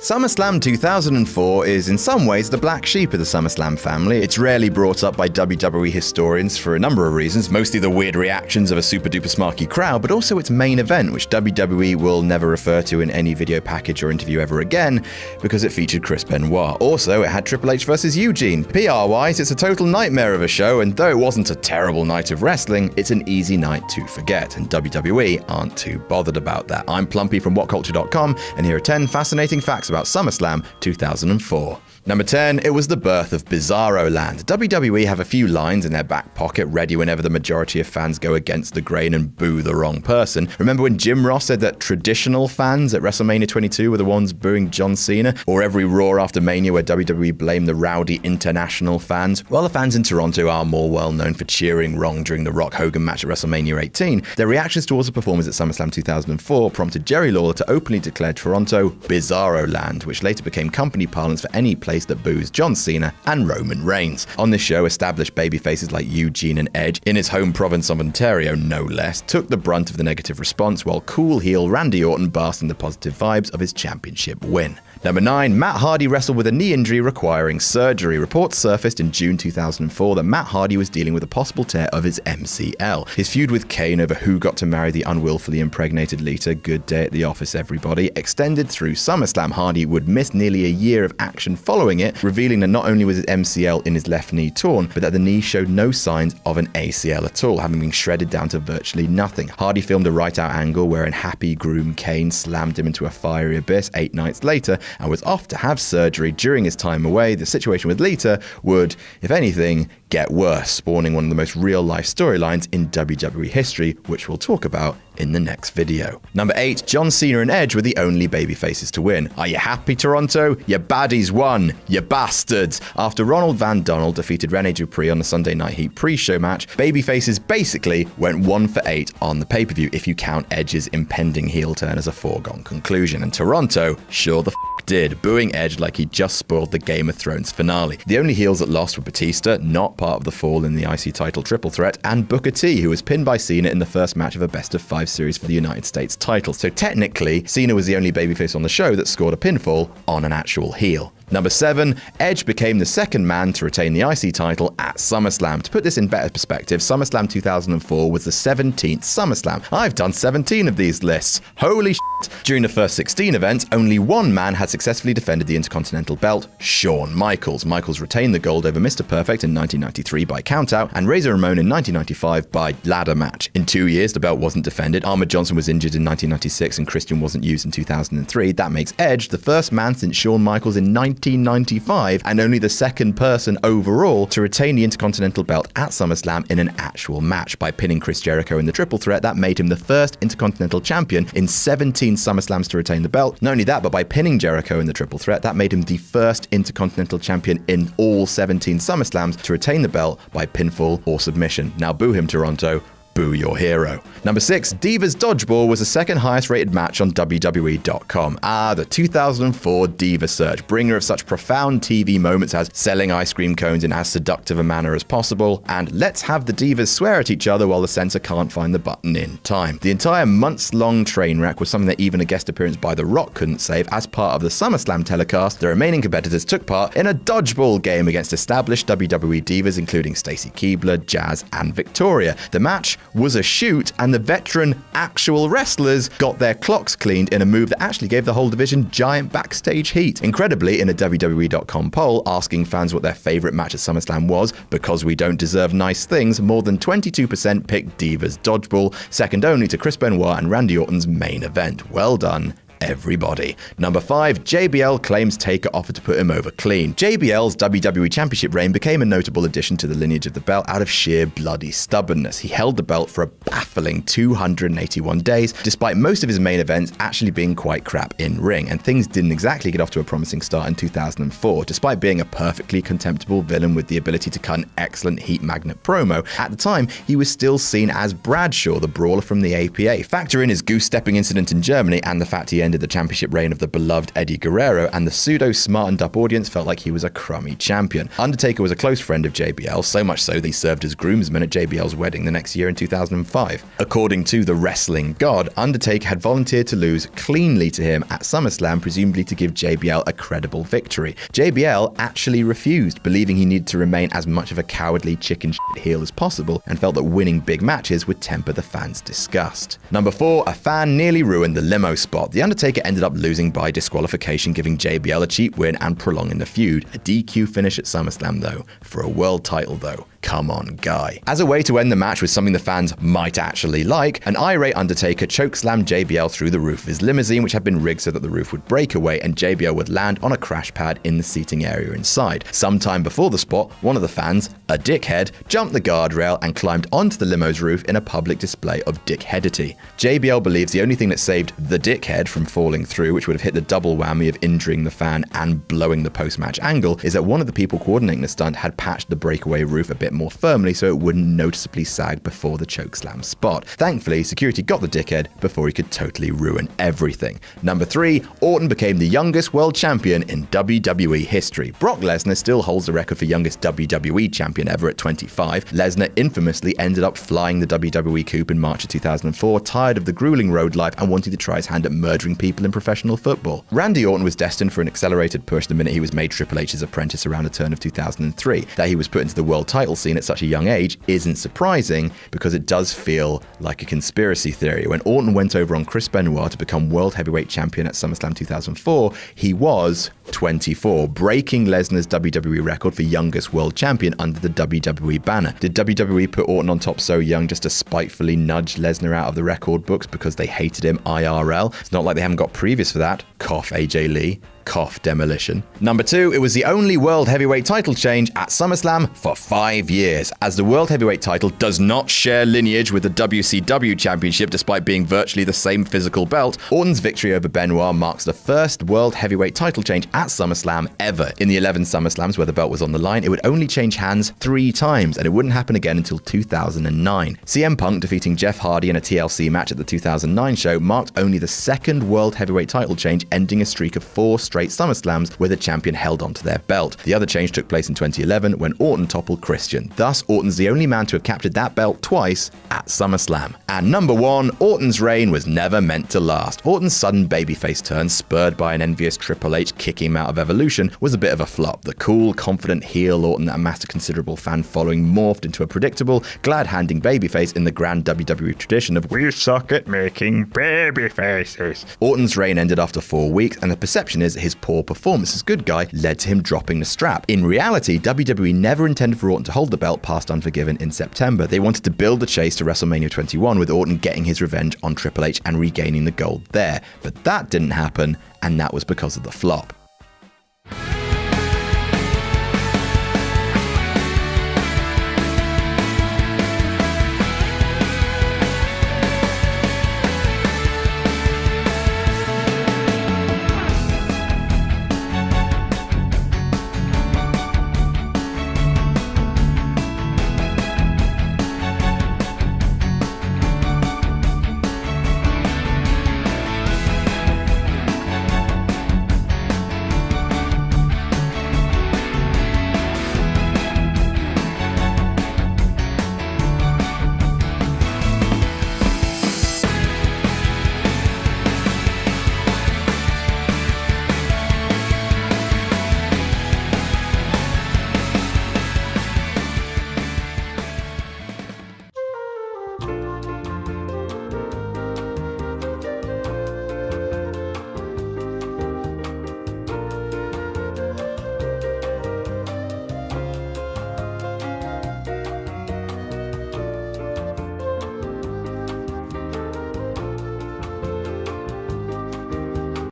SummerSlam 2004 is in some ways the black sheep of the SummerSlam family. It's rarely brought up by WWE historians for a number of reasons, mostly the weird reactions of a super duper smarky crowd, but also its main event, which WWE will never refer to in any video package or interview ever again, because it featured Chris Benoit. Also, it had Triple H versus Eugene. PR-wise, it's a total nightmare of a show, and though it wasn't a terrible night of wrestling, it's an easy night to forget, and WWE aren't too bothered about that. I'm Plumpy from WhatCulture.com, and here are 10 fascinating facts about SummerSlam 2004. Number 10, it was the birth of Bizarro Land. WWE have a few lines in their back pocket ready whenever the majority of fans go against the grain and boo the wrong person. Remember when Jim Ross said that traditional fans at WrestleMania 22 were the ones booing John Cena? Or every Raw after Mania where WWE blamed the rowdy international fans? Well, the fans in Toronto are more well known for cheering wrong during the Rock-Hogan match at WrestleMania 18. Their reactions towards the performance at SummerSlam 2004 prompted Jerry Lawler to openly declare Toronto Bizarro Land, which later became company parlance for any place that boos John Cena and Roman Reigns. On this show, established babyfaces like Eugene and Edge, in his home province of Ontario no less, took the brunt of the negative response, while cool heel Randy Orton basked in the positive vibes of his championship win. Number 9, Matt Hardy wrestled with a knee injury requiring surgery. Reports surfaced in June 2004 that Matt Hardy was dealing with a possible tear of his MCL. His feud with Kane over who got to marry the unwillfully impregnated Lita, good day at the office everybody, extended through SummerSlam. Hardy would miss nearly a year of action following it, revealing that not only was his MCL in his left knee torn, but that the knee showed no signs of an ACL at all, having been shredded down to virtually nothing. Hardy filmed a right-out angle wherein happy groom Kane slammed him into a fiery abyss 8 nights later, and was off to have surgery. During his time away, the situation with Lita would, if anything, get worse, spawning one of the most real-life storylines in WWE history, which we'll talk about in the next video. Number 8, John Cena and Edge were the only babyfaces to win. Are you happy, Toronto? Your baddies won, you bastards! After Ronald Van Donald defeated Rene Dupree on the Sunday Night Heat pre-show match, babyfaces basically went 1 for 8 on the pay-per-view if you count Edge's impending heel turn as a foregone conclusion, and Toronto sure the did, booing Edge like he just spoiled the Game of Thrones finale. The only heels that lost were Batista, not part of the fall in the IC title triple threat, and Booker T, who was pinned by Cena in the first match of a best-of-5 series for the United States title. So technically, Cena was the only babyface on the show that scored a pinfall on an actual heel. Number 7, Edge became the second man to retain the IC title at SummerSlam. To put this in better perspective, SummerSlam 2004 was the 17th SummerSlam. I've done 17 of these lists. Holy shit! During the first 16 events, only one man had successfully defended the Intercontinental belt, Shawn Michaels. Michaels retained the gold over Mr. Perfect in 1993 by countout, and Razor Ramon in 1995 by ladder match. In 2 years, the belt wasn't defended. Ahmed Johnson was injured in 1996 and Christian wasn't used in 2003. That makes Edge the first man since Shawn Michaels in 1995 and only the second person overall to retain the Intercontinental belt at SummerSlam in an actual match by pinning Chris Jericho in the triple threat. That made him the first Intercontinental champion in 17 SummerSlams to retain the belt. Not only that, but by pinning Jericho in the triple threat, that made him the first Intercontinental champion in all 17 SummerSlams to retain the belt by pinfall or submission. Now boo him, Toronto. Boo your hero. Number 6, Divas Dodgeball was the second highest rated match on WWE.com. The 2004 Diva Search, bringer of such profound TV moments as selling ice cream cones in as seductive a manner as possible, and let's have the divas swear at each other while the censor can't find the button in time. The entire months-long train wreck was something that even a guest appearance by The Rock couldn't save. As part of the SummerSlam telecast, the remaining competitors took part in a dodgeball game against established WWE divas, including Stacy Keibler, Jazz, and Victoria. The match was a shoot, and the veteran actual wrestlers got their clocks cleaned in a move that actually gave the whole division giant backstage heat. Incredibly, in a WWE.com poll asking fans what their favorite match at SummerSlam was, because we don't deserve nice things, more than 22% picked Divas Dodgeball, second only to Chris Benoit and Randy Orton's main event. Well done, everybody. Number 5, JBL claims Taker offered to put him over clean. JBL's WWE Championship reign became a notable addition to the lineage of the belt out of sheer bloody stubbornness. He held the belt for a baffling 281 days, despite most of his main events actually being quite crap in ring, and things didn't exactly get off to a promising start in 2004. Despite being a perfectly contemptible villain with the ability to cut an excellent heat magnet promo, at the time he was still seen as Bradshaw, the brawler from the APA. Factor in his goose-stepping incident in Germany and the fact he ended ended the championship reign of the beloved Eddie Guerrero, and the pseudo-smartened-up audience felt like he was a crummy champion. Undertaker was a close friend of JBL, so much so that he served as groomsman at JBL's wedding the next year in 2005. According to the wrestling god, Undertaker had volunteered to lose cleanly to him at SummerSlam, presumably to give JBL a credible victory. JBL actually refused, believing he needed to remain as much of a cowardly chicken shit heel as possible, and felt that winning big matches would temper the fans' disgust. Number 4, a fan nearly ruined the limo spot. The Undertaker ended up losing by disqualification, giving JBL a cheap win and prolonging the feud. A DQ finish at SummerSlam though, for a world title though. Come on, guy. As a way to end the match with something the fans might actually like, an irate Undertaker chokeslammed JBL through the roof of his limousine, which had been rigged so that the roof would break away and JBL would land on a crash pad in the seating area inside. Sometime before the spot, one of the fans, a dickhead, jumped the guardrail and climbed onto the limo's roof in a public display of dickheadity. JBL believes the only thing that saved the dickhead from falling through, which would have hit the double whammy of injuring the fan and blowing the post-match angle, is that one of the people coordinating the stunt had patched the breakaway roof a bit more firmly so it wouldn't noticeably sag before the chokeslam spot. Thankfully, security got the dickhead before he could totally ruin everything. Number 3, Orton became the youngest world champion in WWE history. Brock Lesnar still holds the record for youngest WWE champion ever at 25. Lesnar infamously ended up flying the WWE coop in March of 2004, tired of the grueling road life and wanting to try his hand at murdering people in professional football. Randy Orton was destined for an accelerated push the minute he was made Triple H's apprentice around the turn of 2003. That he was put into the world title scene at such a young age isn't surprising, because it does feel like a conspiracy theory. When Orton went over on Chris Benoit to become world heavyweight champion at SummerSlam 2004, he was 24, breaking Lesnar's WWE record for youngest world champion under the WWE banner. Did WWE put Orton on top so young just to spitefully nudge Lesnar out of the record books because they hated him IRL? It's not like they haven't got previous for that. Cough AJ Lee. Cough demolition. Number 2, it was the only world heavyweight title change at SummerSlam for 5 years, as the world heavyweight title does not share lineage with the WCW championship despite being virtually the same physical belt. Orton's victory over Benoit marks the first world heavyweight title change at SummerSlam ever. In the 11 SummerSlams where the belt was on the line, it would only change hands 3 times, and it wouldn't happen again until 2009. CM Punk defeating Jeff Hardy in a TLC match at the 2009 show marked only the second world heavyweight title change, ending a streak of 4 straight SummerSlams where the champion held onto their belt. The other change took place in 2011 when Orton toppled Christian. Thus, Orton's the only man to have captured that belt twice at SummerSlam. And number 1, Orton's reign was never meant to last. Orton's sudden babyface turn, spurred by an envious Triple H kicking him out of Evolution, was a bit of a flop. The cool, confident heel Orton that amassed a considerable fan following morphed into a predictable, glad-handing babyface in the grand WWE tradition of "we suck at making babyfaces." Orton's reign ended after 4 weeks, and the perception is that his poor performance as good guy led to him dropping the strap. In reality, WWE never intended for Orton to hold the belt past Unforgiven in September. They wanted to build the chase to WrestleMania 21 with Orton getting his revenge on Triple H and regaining the gold there. But that didn't happen, and that was because of the flop.